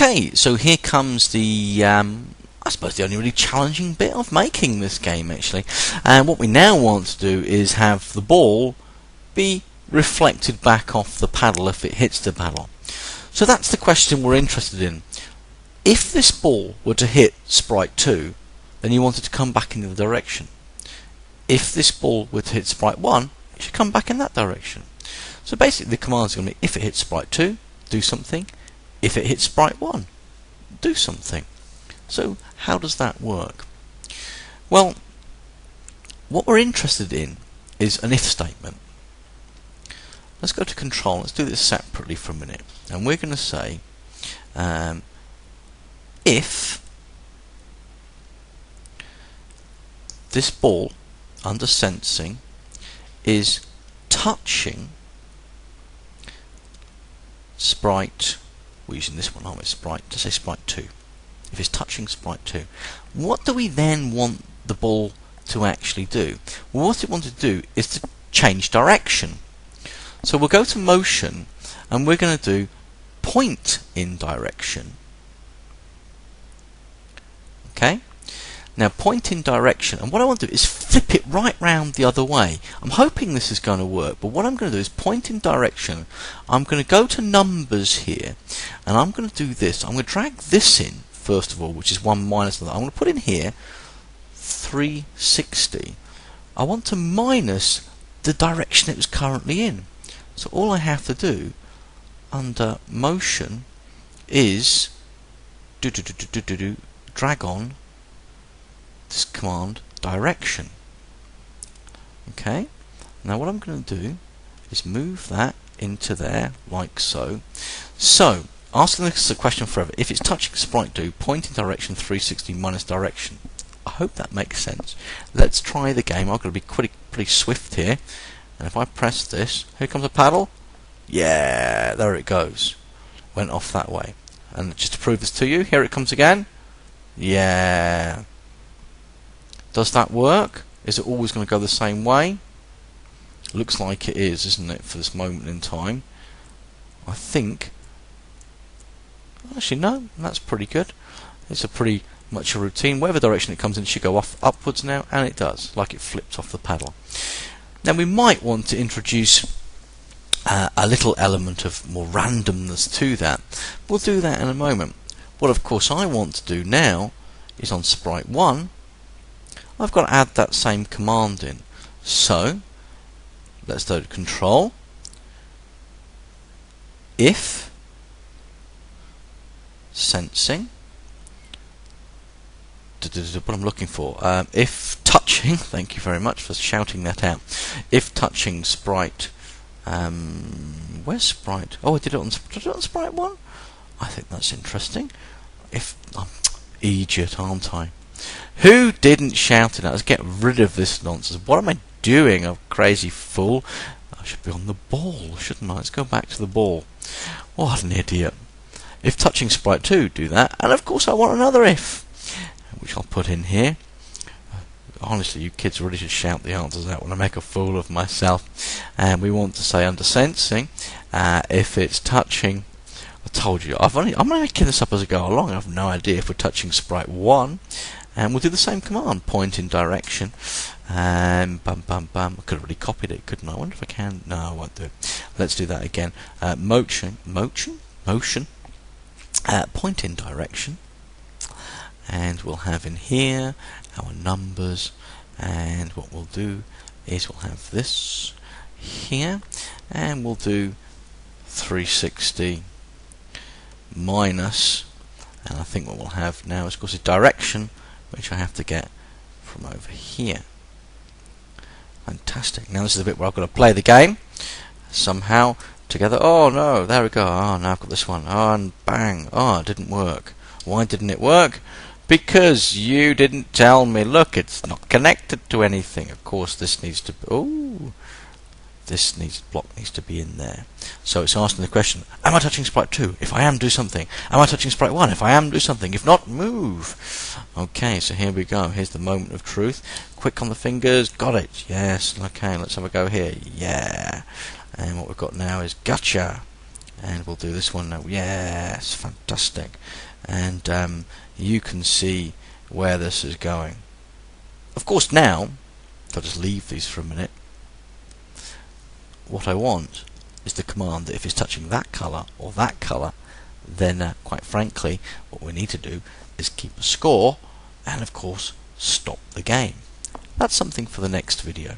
Okay, so here comes the I suppose the only really challenging bit of making this game, actually. And what we now want to do is have the ball be reflected back off the paddle if it hits the paddle. So that's the question we're interested in. If this ball were to hit sprite 2, then you want it to come back in the other direction. If this ball were to hit sprite 1, it should come back in that direction. So basically the command is going to be, if it hits sprite 2, do something. If it hits sprite 1, do something. So how does that work? Well, what we're interested in is an if statement. Let's go to control. Let's do this separately for a minute. And we're going to say if this ball under sensing is touching sprite, we're using this one, aren't we? Sprite, to say sprite 2. If it's touching sprite 2, what do we then want the ball to actually do? Well, what it wants to do is to change direction. So we'll go to motion and we're going to do point in direction. Okay? Now point in direction, and what I want to do is flip it right round the other way. I'm hoping this is going to work, but what I'm going to do is point in direction. I'm going to go to numbers here, and I'm going to do this. I'm going to drag this in, first of all, which is 1 minus that. I'm going to put in here 360. I want to minus the direction it was currently in. So all I have to do under motion is drag on this command direction. Okay, now what I'm going to do is move that into there like so. So asking this a question forever, if it's touching sprite 2, point in direction 360 minus direction. I hope that makes sense. Let's try the game. I've got to be pretty swift here, and if I press this, here comes a paddle. Yeah, there it goes. Went off that way. And just to prove this to you, here it comes again. Yeah. Does that work? Is it always going to go the same way? Looks like it is, isn't it, for this moment in time? I think. Actually, no, that's pretty good. It's a pretty much a routine. Whatever direction it comes in, it should go off upwards now, and it does, like it flipped off the paddle. Now we might want to introduce a little element of more randomness to that. We'll do that in a moment. What of course I want to do now is on sprite 1, I've got to add that same command in. So let's do control if sensing, what I'm looking for, if touching, thank you very much for shouting that out, if touching sprite, where's sprite? Oh, I did it on sprite 1? I think that's interesting. If I'm idiot, aren't I? Who didn't shout it out? Let's get rid of this nonsense. What am I doing, a crazy fool? I should be on the ball, shouldn't I? Let's go back to the ball. What an idiot. If touching sprite 2, do that. And of course I want another if, which I'll put in here. Honestly, you kids really should shout the answers out when I make a fool of myself. And we want to say under sensing, if it's touching, I told you, I'm making this up as I go along. I have no idea if we're touching sprite 1. And we'll do the same command, point in direction. And bam, bam, bam. I could have really copied it, couldn't I? I wonder if I can. No, I won't do it. Let's do that again. Motion. Point in direction. And we'll have in here our numbers. And what we'll do is we'll have this here. And we'll do 360 minus. And I think what we'll have now is, of course, a direction, which I have to get from over here. Fantastic. Now this is the bit where I've got to play the game somehow together. Oh no, there we go. Oh, now I've got this one. Oh, and bang. Oh, it didn't work. Why didn't it work? Because you didn't tell me. Look, it's not connected to anything. Of course, this needs to be... Oh, this block needs to be in there. So it's asking the question, am I touching sprite 2? If I am, do something. Am I touching sprite 1? If I am, do something. If not, move. Okay, so here we go. Here's the moment of truth. Quick on the fingers. Got it. Yes. Okay, let's have a go here. Yeah. And what we've got now is gotcha. And we'll do this one now. Yes, fantastic. And you can see where this is going. Of course, now I'll just leave these for a minute. What I want is the command that if it's touching that colour or that colour, then quite frankly what we need to do is keep a score and of course stop the game. That's something for the next video.